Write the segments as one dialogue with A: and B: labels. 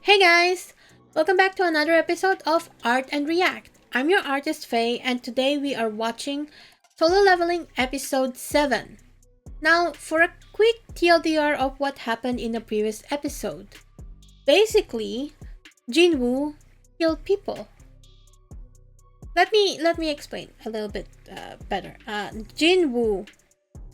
A: Hey guys! Welcome back to another episode of Art and React. I'm your artist Faye, and today we are watching Solo Leveling Episode 7. Now, for a quick TLDR of what happened in the previous episode. Basically, Jinwoo killed people. Let me explain a little bit better. Jinwoo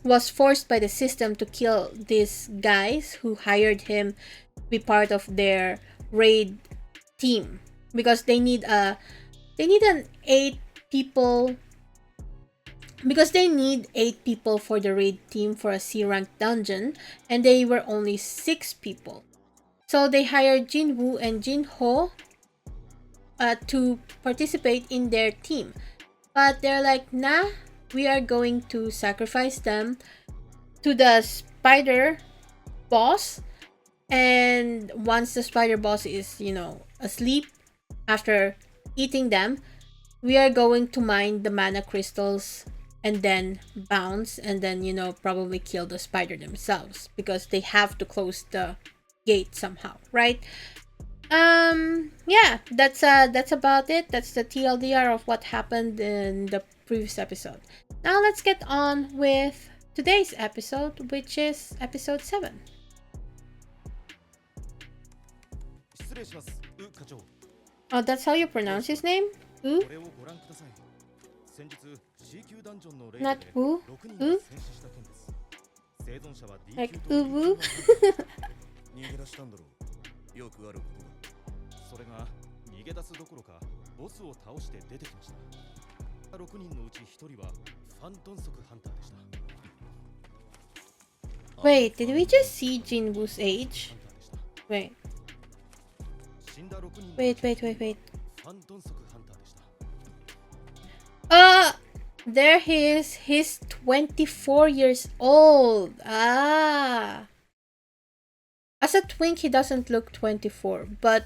A: was forced by the system to kill these guys who hired him to be part of their raid team because they need an 8 people because they need 8 people for the raid team for a C rank dungeon, and they were only 6 people. So they hired Jinwoo and Jinho to participate in their team, but they're like, nah, we are going to sacrifice them to the spider boss. And once the spider boss is, asleep after eating them, we are going to mine the mana crystals and then bounce and then, probably kill the spider themselves because they have to close the gate somehow, right? Yeah, that's about it. That's the TLDR of what happened in the previous episode. Now let's get on with today's episode, which is episode 7. Oh, that's how you pronounce his name? U? Not Wu? U? Like Uwu?
B: よくあることだ。それが逃げ出すどころかボスを倒して出てきました。6人のうち1人はファントンソクハンターでした。
A: Wait, did we just see Jinwoo's age? Wait. Wait. There he is. He's 24 years old. Ah. As a twink, he doesn't look 24, but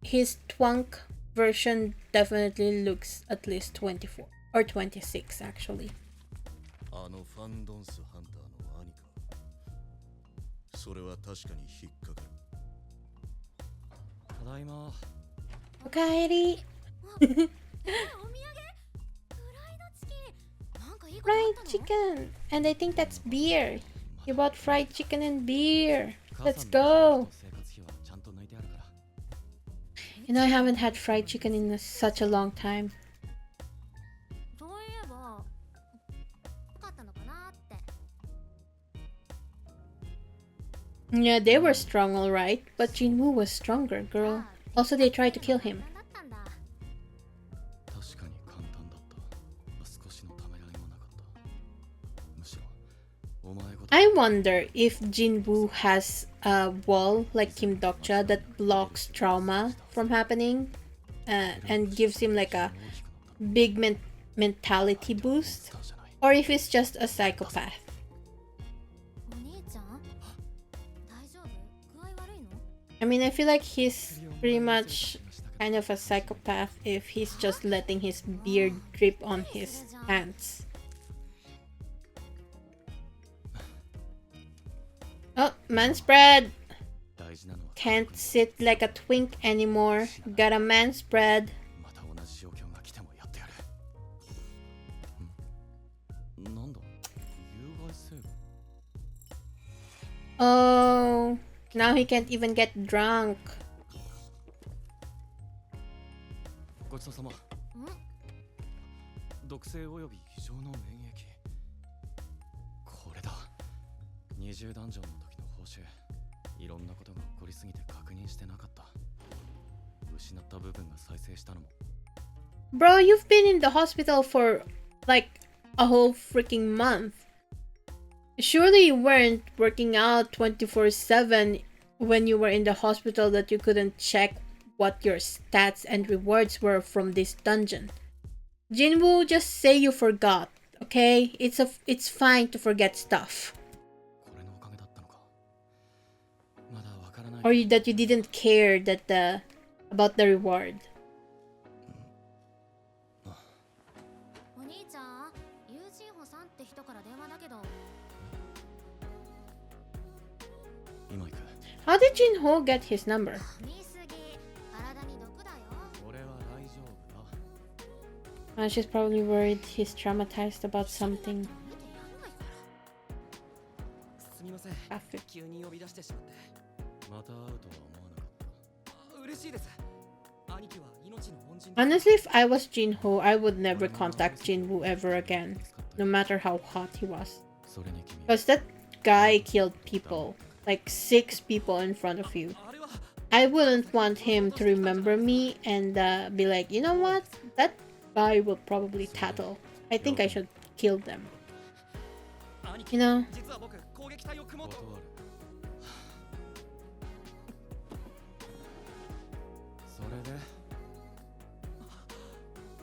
A: his twunk version definitely looks at least 24 or 26 actually.
B: あのファンドンスハンターの兄か。それは確かに引っかかる。ただいま。
A: おかえり。Fried chicken, and I think that's beer. You bought fried chicken and beer. Let's go. I haven't had fried chicken in such a long time. Yeah, they were strong, alright, but Jinwoo was stronger, girl. Also, they tried to kill him. I wonder if Jinwoo has a wall like Kim Dokcha that blocks trauma from happening and gives him like a big mentality boost, or if he's just a psychopath. I mean, I feel like he's pretty much kind of a psychopath if he's just letting his beard drip on his pants. Oh, man spread. Can't sit like a twink anymore. Got a man spread. Oh, now he can't even get drunk. Bro, you've been in the hospital for like a whole freaking month. Surely you weren't working out 24/7 when you were in the hospital that you couldn't check what your stats and rewards were from this dungeon. Jinwoo, just say you forgot, okay? It's fine to forget stuff. Or that you didn't care about the reward. How did Jinho get his number? She's probably worried he's traumatized about something.
B: すみません
A: Traffic.
B: 急に呼び出してしまってまた会うとは思わなかった嬉しいです兄貴は命の恩人
A: Honestly, if I was Jinho, I would never contact Jinwoo ever again, no matter how hot he was.
B: それに君
A: Because that guy killed people, like 6 people in front of you.
B: あれは
A: I wouldn't want him to remember me and be like, you know what? That guy will probably tattle. I think I should kill them.
B: 兄貴
A: You know?
B: 実は僕攻撃隊を組もうと断るそれで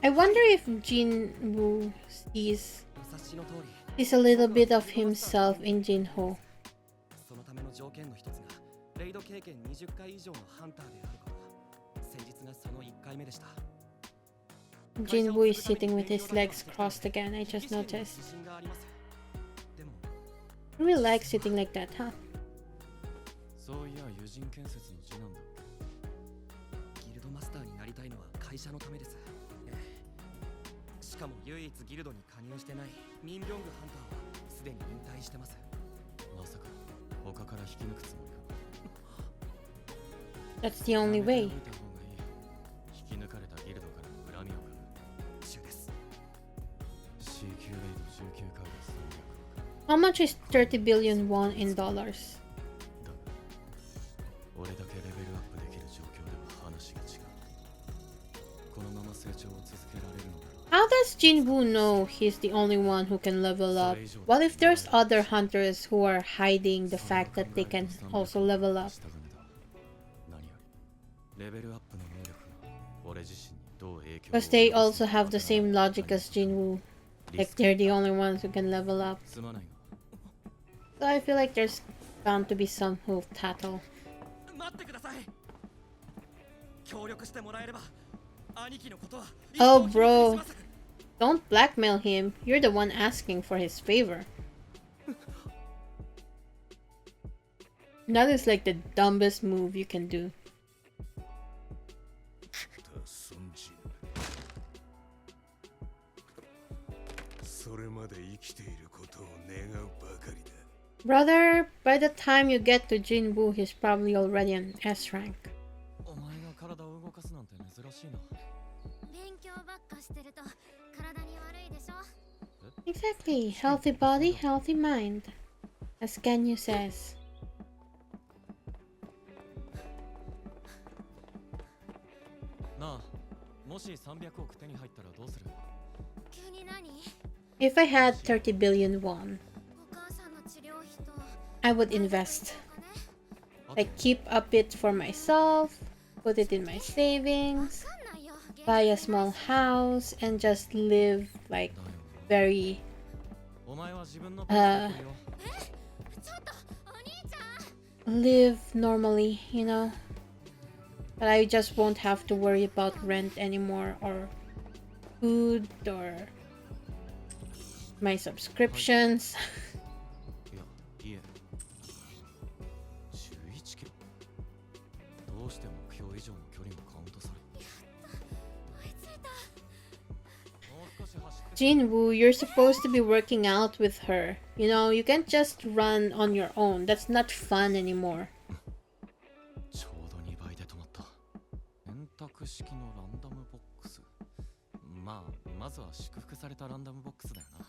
A: I wonder if Jinwoo sees
B: お察しの通り
A: a little bit of himself in Jinho.
B: そのための条件の一つがレイド経験20回以上のハンターであること先日がその1回目でした
A: Jinwoo is sitting with his legs crossed again, I just noticed.
B: 自信がありますでも
A: You really like sitting like that, huh?
B: そういや友人建設の次男だギルドマスターになりたいのは会社のためですええしかも唯一ギルドに加入してないミンビョングハンターはすでに引退してますまさか他から引き抜くつもりか
A: That's the only way.
B: 引き抜かれたギルドからの恨みを買う中です C 級レイド19回で300
A: How much is 30 billion won in dollars?
B: だが俺だけレベルアップできる状況では話が違うこのまま成長を続けられるのだろう
A: How does Jinwoo know he's the only one who can level up? What if there's other hunters who are hiding the fact that they can also level up?
B: 何よりレベルアップの能力が俺自身にどう影響を
A: Because they also have the same logic as Jinwoo. Like they're the only ones who can level up.
B: すまないが
A: So I feel like there's bound to be some who tattle.
B: 待ってください協力してもらえれば兄貴のことは
A: Oh, bro. Don't blackmail him. You're the one asking for his favor. That is like the dumbest move you can do.
C: それまで生きていることを願うばかりだ
A: Brother, by the time you get to Jinwoo, he's probably already an S rank.
B: お前が体を動かすなんて珍しいな
A: Exactly. Healthy body, healthy mind. As Ganyu says.
B: なあもし300億手に入ったらどうする
A: If I had 30 billion won, I would invest. Like keep a bit for myself, put it in my savings, buy a small house, and just live like very
B: お前は自分のペースで来るよ
A: live normally, you know. But I just won't have to worry about rent anymore or food or my subscriptions.
B: いやいえ11キロどうして目標以上の距離もカウントされもう少し走って
A: Jinwoo, you're supposed to be working out with her. You know, you can't just run on your own. That's not fun anymore.
B: ちょうど2倍で止まった選択式のランダムボックスまずは祝福されたランダムボックスだよな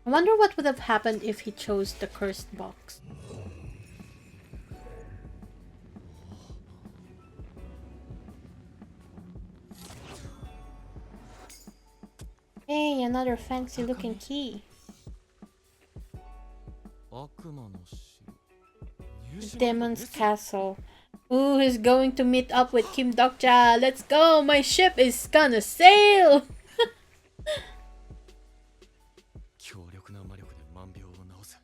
A: I wonder what would have happened if he chose the cursed box. Hey, another fancy looking key.
B: 悪魔の城入手
A: Demon's Castle. Ooh, he's going to meet up with Kim Dokja. Let's go! My ship is gonna sail!
B: 強力な魔力で万病を治す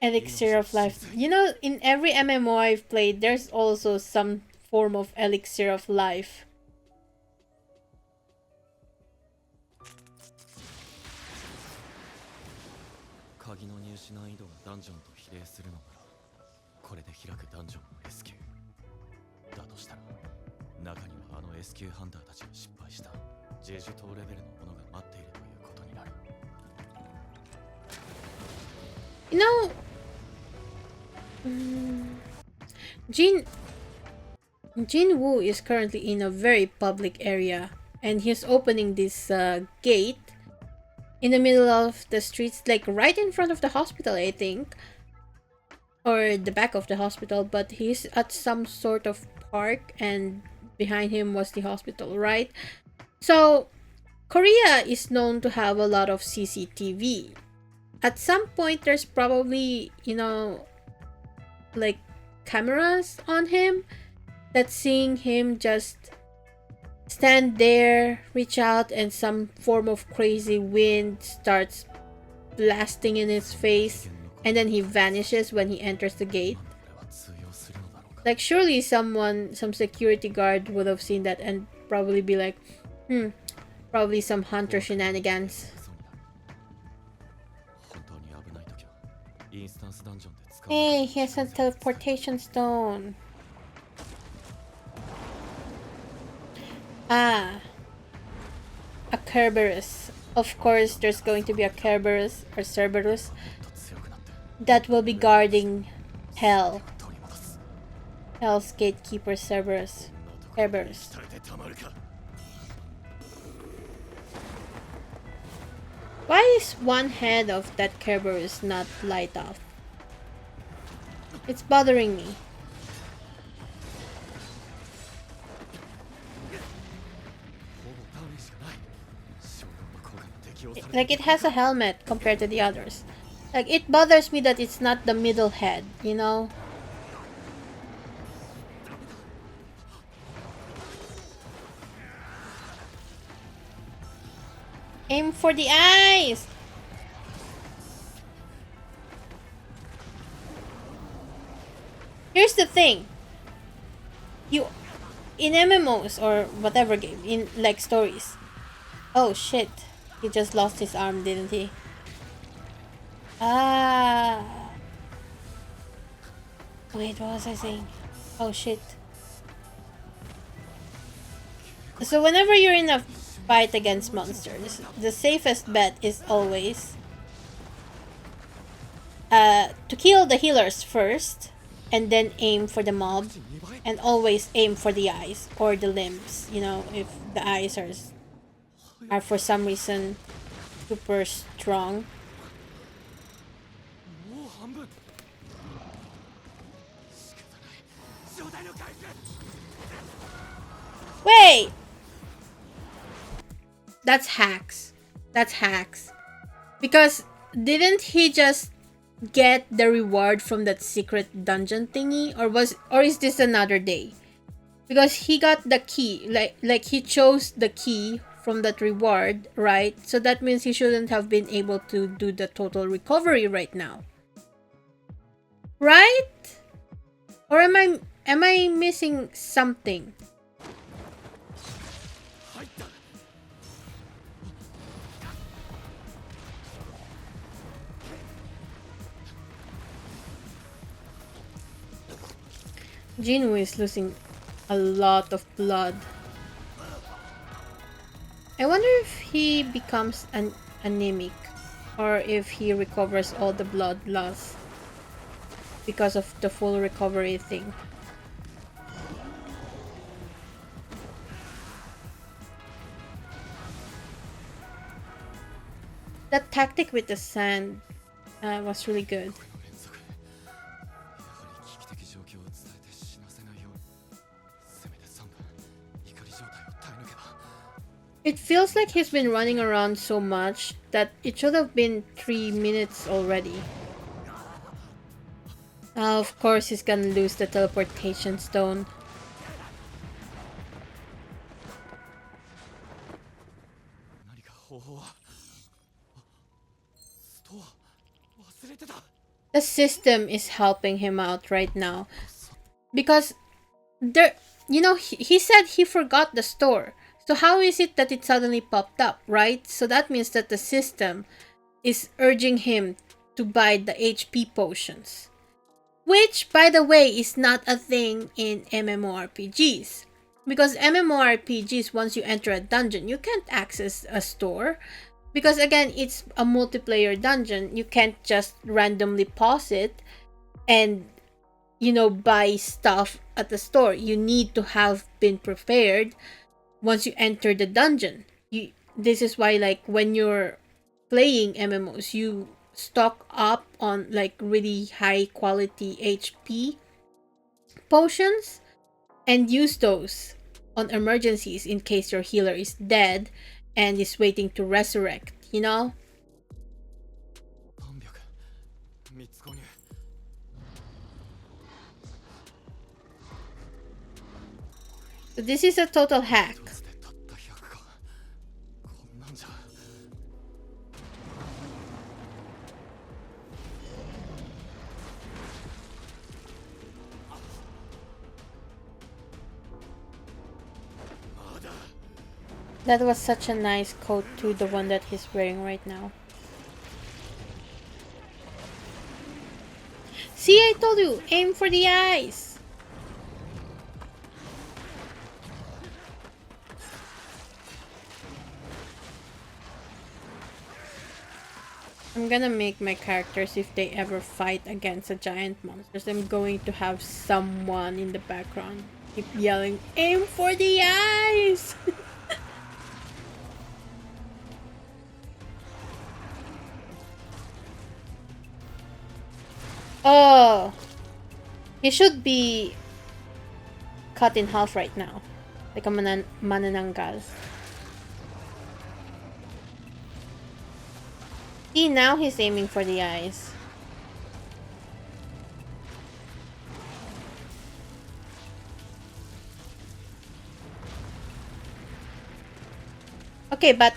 A: Elixir of Life. You know, in every MMO I've played, there's also some form of Elixir of Life.
B: 鍵の入手難易度がダンジョンと比例するのならこれで開くダンジョンも S 級だとしたら中にはあの S 級ハンターたちが失敗したジェジュ島レベルのものが待っているということになる。
A: You know, Jin Jinwoo is currently in a very public area, and he's opening this gate in the middle of the streets, like right in front of the hospital, I think, or the back of the hospital. But he's at some sort of park, and behind him was the hospital, right? So Korea is known to have a lot of CCTV. At some point, there's probably, you know, like cameras on him that's seeing him just stand there, reach out, and some form of crazy wind starts blasting in his face, and then he vanishes when he enters the gate. Like, surely some security guard would have seen that and probably be like, probably some hunter shenanigans. Hey, he has a teleportation stone. Ah, a Kerberos. Of course, there's going to be a Kerberos or Cerberus that will be guarding Hell. Hell's gatekeeper Cerberus. Kerberos. Why is one head of that Kerberos not light off? It's bothering me. Like, it has a helmet compared to the others. Like, it bothers me that it's not the middle head, you know? Aim for the eyes! Here's the thing. You, in MMOs or whatever game, in like stories. Oh shit. He just lost his arm, didn't he? Ah. Wait, what was I saying? Oh shit. So whenever you're in a fight against monsters, the safest bet is always to kill the healers first, and then aim for the mob, and always aim for the eyes or the limbs, you know, if the eyes are for some reason super strong. Wait! That's hacks. That's hacks. Because didn't he just get the reward from that secret dungeon thingy, or is this another day? Because he got the key, like he chose the key from that reward, right? So that means he shouldn't have been able to do the total recovery right now. Right? Or am I missing something? Jinwoo is losing a lot of blood. I wonder if he becomes anemic, or if he recovers all the blood loss because of the full recovery thing. That tactic with the sand was really good. It feels like he's been running around so much that it should have been 3 minutes already. Of course he's gonna lose the teleportation stone. The system is helping him out right now. Because there, you know, he said he forgot the store. So how is it that it suddenly popped up, right? So that means that the system is urging him to buy the HP potions. Which, by the way, is not a thing in MMORPGs. Because MMORPGs, once you enter a dungeon, you can't access a store. Because again, it's a multiplayer dungeon. You can't just randomly pause it and, buy stuff at the store. You need to have been prepared once you enter the dungeon. This is why, like, when you're playing MMOs, you stock up on like really high quality HP potions and use those on emergencies in case your healer is dead and is waiting to resurrect.
B: 300密購入
A: So this is a total hack.
B: 一つでたった100かこんなんじゃ
A: That was such a nice coat too, the one that he's wearing right now. See, I told you, aim for the eyes. I'm gonna make my characters, if they ever fight against a giant monsters, I'm going to have someone in the background keep yelling, aim for the eyes. Oh, he should be cut in half right now, like a manananggal. See, now he's aiming for the eyes. Okay, but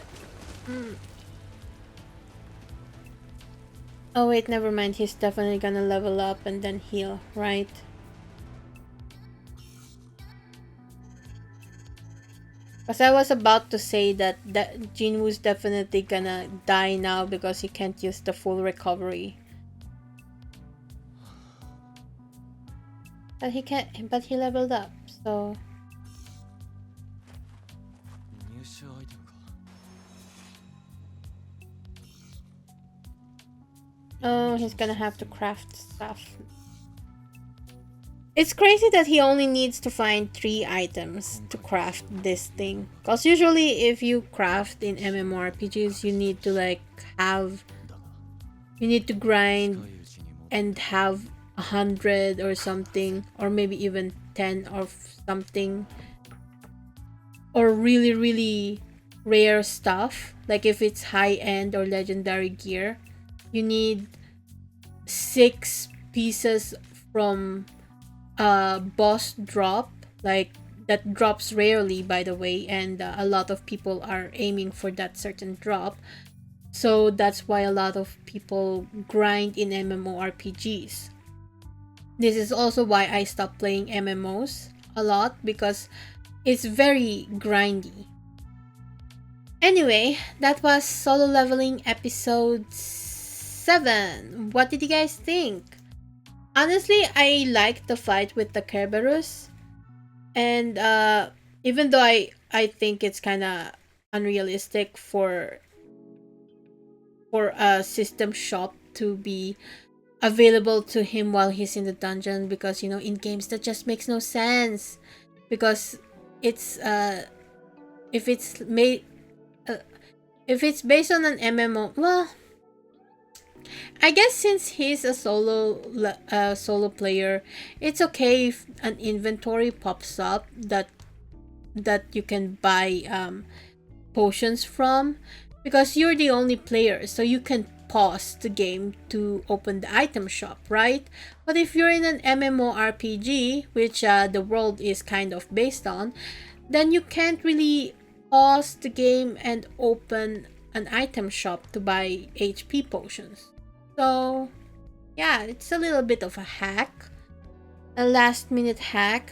A: oh wait, never mind. He's definitely gonna level up and then heal, right? Because I was about to say that Jinwoo's definitely gonna die now because he can't use the full recovery. But he can't. But he leveled up, so.
B: 入手アイテムか
A: Oh, he's gonna have to craft stuff. It's crazy that he only needs to find 3 items to craft this thing. Because usually if you craft in MMORPGs, you need to you need to grind and have 100 or something, or maybe even 10 or something, or really, really rare stuff. Like if it's high-end or legendary gear, you need 6 pieces from a boss drop, like that drops rarely, by the way, and a lot of people are aiming for that certain drop. So that's why a lot of people grind in MMORPGs. This is also why I stopped playing MMOs a lot, because it's very grindy. Anyway, that was Solo Leveling episode 7. What did you guys think? Honestly, I liked the fight with the Kerberos. And even though I think it's kind of unrealistic for a system shop to be available to him while he's in the dungeon, because in games that just makes no sense, because it's if it's made if it's based on an MMO, well, I guess since he's a solo player, it's okay if an inventory pops up that you can buy potions from, because you're the only player, so you can pause the game to open the item shop, right? But if you're in an MMORPG, which the world is kind of based on, then you can't really pause the game and open an item shop to buy HP potions. So yeah, it's a little bit of a hack, a last minute hack,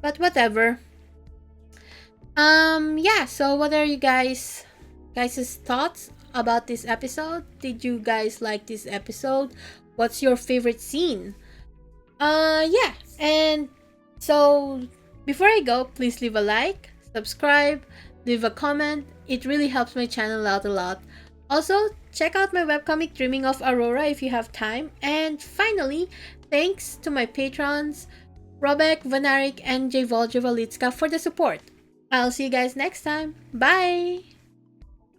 A: but whatever. Yeah, so what are you guys' thoughts about this episode? Did you guys like this episode? What's your favorite scene? Yeah, and so Before I go, please leave a like, subscribe, leave a comment. It really helps my channel out a lot. Also, check out my webcomic Dreaming of Aurora if you have time. And finally, thanks to my patrons, Robek, Vanarik, and Jvolja Valitska for the support. I'll see you guys next time. Bye!